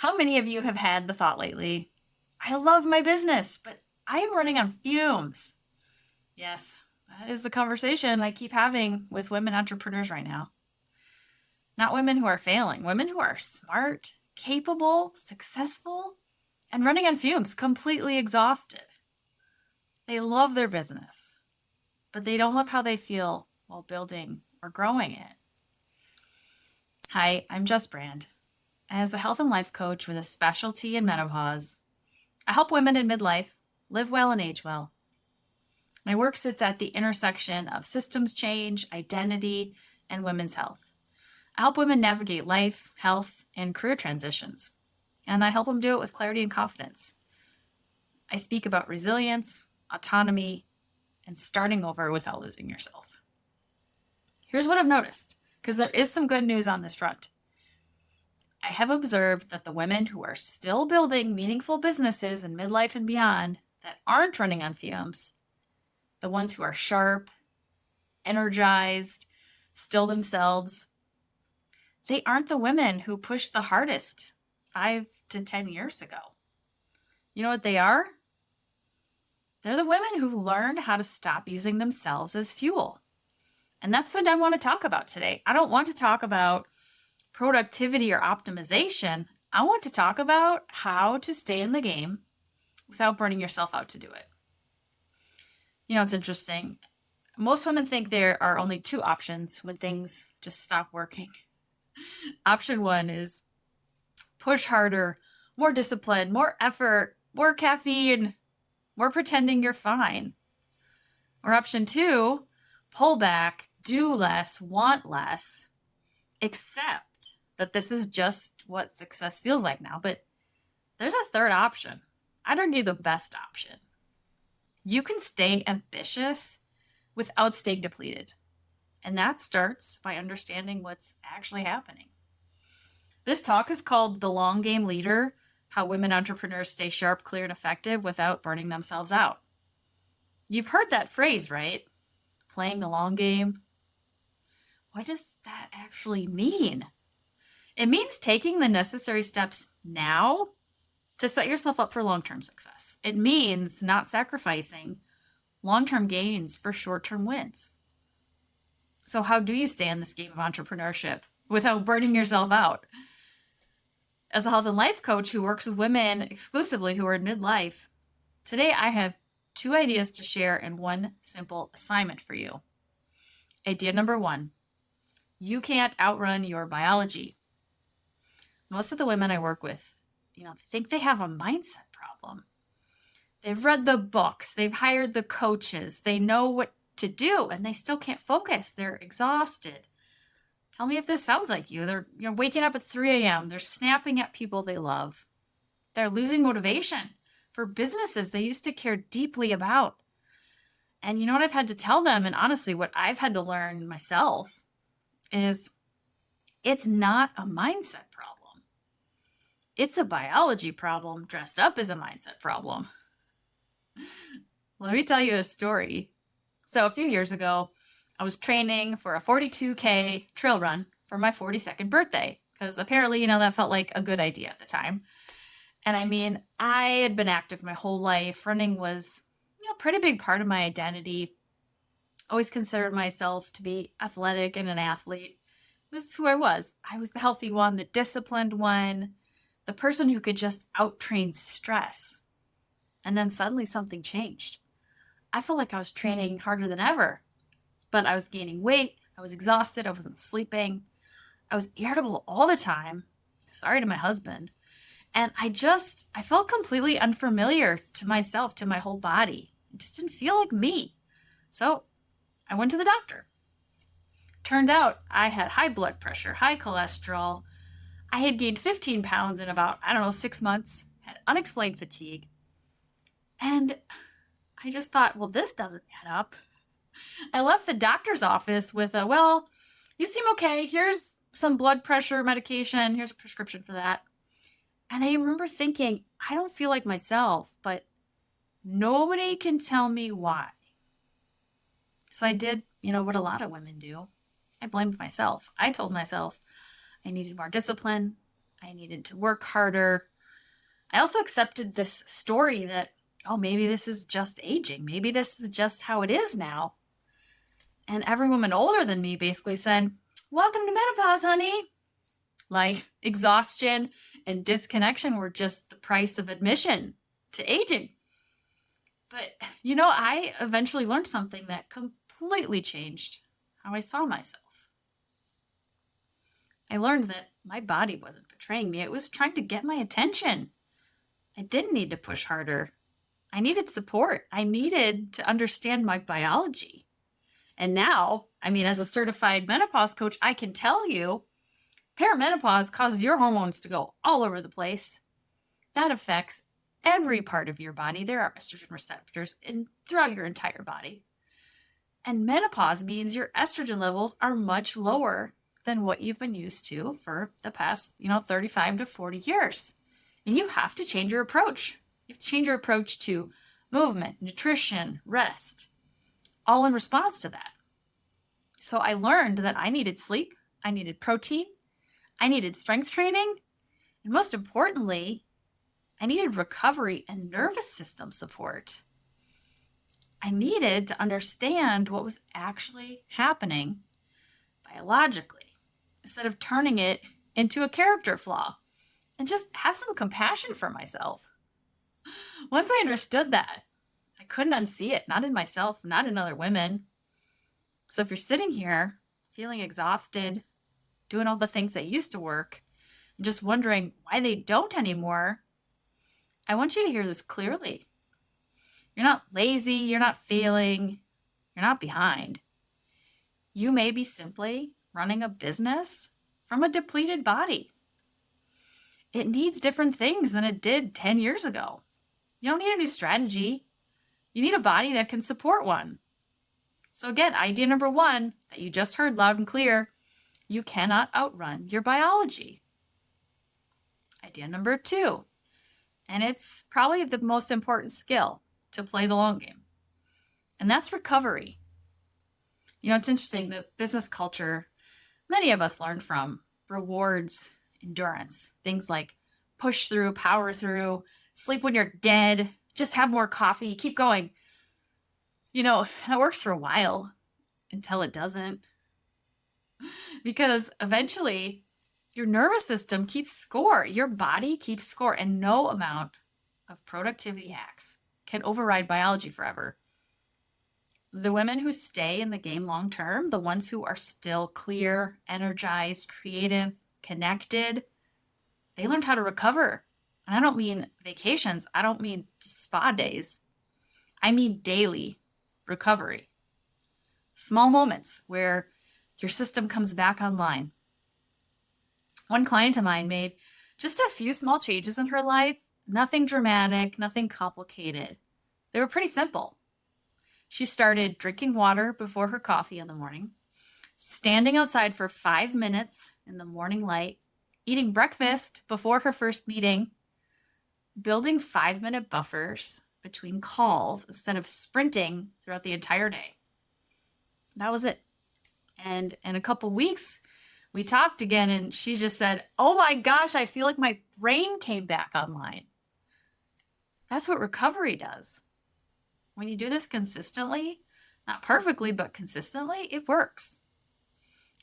How many of you have had the thought lately, I love my business, but I am running on fumes? Yes, that is the conversation I keep having with women entrepreneurs right now. Not women who are failing, women who are smart, capable, successful, and running on fumes, completely exhausted. They love their business, but they don't love how they feel while building or growing it. Hi, I'm Just Brandt. As a health and life coach with a specialty in menopause, I help women in midlife live well and age well. My work sits at the intersection of systems change, identity, and women's health. I help women navigate life, health, and career transitions, and I help them do it with clarity and confidence. I speak about resilience, autonomy, and starting over without losing yourself. Here's what I've noticed, because there is some good news on this front. I have observed that the women who are still building meaningful businesses in midlife and beyond that aren't running on fumes, the ones who are sharp, energized, still themselves, they aren't the women who pushed the hardest 5 to 10 years ago. You know what they are? They're the women who learned how to stop using themselves as fuel. And that's what I want to talk about today. I don't want to talk about productivity or optimization. I want to talk about how to stay in the game without burning yourself out to do it. You know, it's interesting. Most women think there are only two options when things just stop working. Option one is push harder, more discipline, more effort, more caffeine, more pretending you're fine. Or option two, pull back, do less, want less, accept that this is just what success feels like now. But there's a third option. I'd argue the best option. You can stay ambitious without staying depleted. And that starts by understanding what's actually happening. This talk is called The Long Game Leader, How Women Entrepreneurs Stay Sharp, Clear, and Effective Without Burning Themselves Out. You've heard that phrase, right? Playing the long game. What does that actually mean? It means taking the necessary steps now to set yourself up for long-term success. It means not sacrificing long-term gains for short-term wins. So how do you stay in this game of entrepreneurship without burning yourself out? As a health and life coach who works with women exclusively who are in midlife, today I have 2 ideas to share and one simple assignment for you. Idea number 1, you can't outrun your biology. Most of the women I work with, think they have a mindset problem. They've read the books, they've hired the coaches, they know what to do, and they still can't focus. They're exhausted. Tell me if this sounds like you. They're waking up at 3 a.m. They're snapping at people they love. They're losing motivation for businesses they used to care deeply about. And you know what I've had to tell them, and honestly, what I've had to learn myself is it's not a mindset problem. It's a biology problem dressed up as a mindset problem. Let me tell you a story. So a few years ago, I was training for a 42K trail run for my 42nd birthday because apparently, that felt like a good idea at the time. And I mean, I had been active my whole life. Running was, a pretty big part of my identity. Always considered myself to be athletic and an athlete. It was who I was. I was the healthy one, the disciplined one, the person who could just out-train stress. And then suddenly something changed. I felt like I was training harder than ever, but I was gaining weight. I was exhausted. I wasn't sleeping. I was irritable all the time. Sorry to my husband. And I felt completely unfamiliar to myself, to my whole body. It just didn't feel like me. So I went to the doctor. Turned out I had high blood pressure, high cholesterol. I had gained 15 pounds in about, 6 months, had unexplained fatigue. And I just thought, well, this doesn't add up. I left the doctor's office with you seem okay. Here's some blood pressure medication. Here's a prescription for that. And I remember thinking, I don't feel like myself, but nobody can tell me why. So I did, what a lot of women do. I blamed myself. I told myself I needed more discipline. I needed to work harder. I also accepted this story that, oh, maybe this is just aging. Maybe this is just how it is now. And every woman older than me basically said, welcome to menopause, honey. Like exhaustion and disconnection were just the price of admission to aging. But, I eventually learned something that completely changed how I saw myself. I learned that my body wasn't betraying me. It was trying to get my attention. I didn't need to push harder. I needed support. I needed to understand my biology. And now, as a certified menopause coach, I can tell you, perimenopause causes your hormones to go all over the place. That affects every part of your body. There are estrogen receptors throughout your entire body. And menopause means your estrogen levels are much lower than what you've been used to for the past, 35 to 40 years. And you have to change your approach. You have to change your approach to movement, nutrition, rest, all in response to that. So I learned that I needed sleep, I needed protein, I needed strength training, and most importantly, I needed recovery and nervous system support. I needed to understand what was actually happening biologically, instead of turning it into a character flaw, and just have some compassion for myself. Once I understood that, I couldn't unsee it, not in myself, not in other women. So if you're sitting here feeling exhausted, doing all the things that used to work, and just wondering why they don't anymore, I want you to hear this clearly. You're not lazy, you're not failing, you're not behind. You may be simply running a business from a depleted body. It needs different things than it did 10 years ago. You don't need a new strategy. You need a body that can support one. So again, idea number 1 that you just heard loud and clear, you cannot outrun your biology. Idea number 2, and it's probably the most important skill to play the long game, and that's recovery. It's interesting, the business culture, many of us learn from, rewards endurance. Things like push through, power through, sleep when you're dead, just have more coffee, keep going. That works for a while until it doesn't. Because eventually your nervous system keeps score, your body keeps score, and no amount of productivity hacks can override biology forever. The women who stay in the game long term, the ones who are still clear, energized, creative, connected, they learned how to recover. And I don't mean vacations. I don't mean spa days. I mean daily recovery. Small moments where your system comes back online. One client of mine made just a few small changes in her life. Nothing dramatic, nothing complicated. They were pretty simple. She started drinking water before her coffee in the morning, standing outside for 5 minutes in the morning light, eating breakfast before her first meeting, building 5-minute buffers between calls instead of sprinting throughout the entire day. That was it. And in a couple weeks, we talked again and she just said, oh my gosh, I feel like my brain came back online. That's what recovery does. When you do this consistently, not perfectly, but consistently, it works.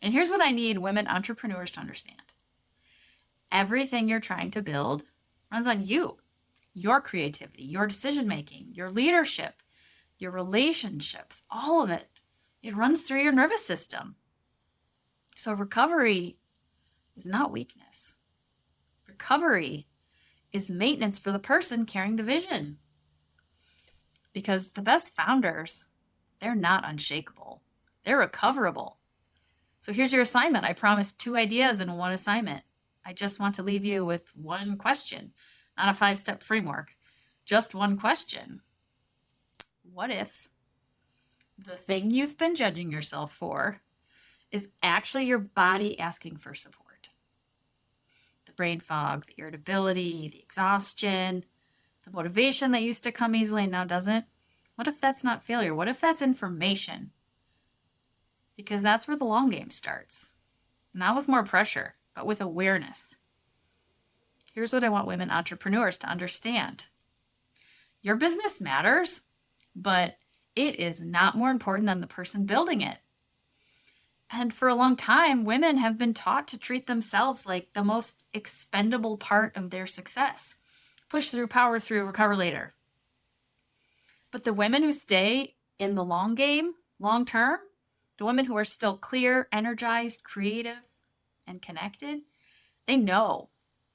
And here's what I need women entrepreneurs to understand. Everything you're trying to build runs on you, your creativity, your decision-making, your leadership, your relationships, all of it. It runs through your nervous system. So recovery is not weakness. Recovery is maintenance for the person carrying the vision. Because the best founders, they're not unshakable. They're recoverable. So here's your assignment. I promised 2 ideas in 1 assignment. I just want to leave you with 1 question, not a 5-step framework, just 1 question. What if the thing you've been judging yourself for is actually your body asking for support? The brain fog, the irritability, the exhaustion, the motivation that used to come easily and now doesn't. What if that's not failure? What if that's information? Because that's where the long game starts. Not with more pressure, but with awareness. Here's what I want women entrepreneurs to understand. Your business matters, but it is not more important than the person building it. And for a long time, women have been taught to treat themselves like the most expendable part of their success. Push through, power through, recover later. But the women who stay in the long game, long term, the women who are still clear, energized, creative, and connected, they know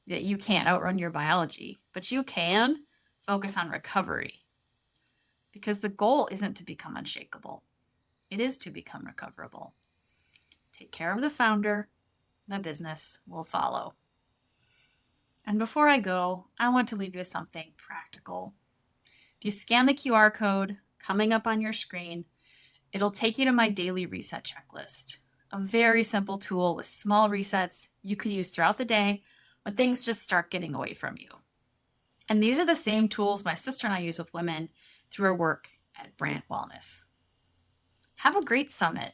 that you can't outrun your biology, but you can focus on recovery. Because the goal isn't to become unshakable. It is to become recoverable. Take care of the founder, the business will follow. And before I go, I want to leave you with something practical. If you scan the QR code coming up on your screen, it'll take you to my daily reset checklist, a very simple tool with small resets you can use throughout the day when things just start getting away from you. And these are the same tools my sister and I use with women through our work at Brandt Wellness. Have a great summit.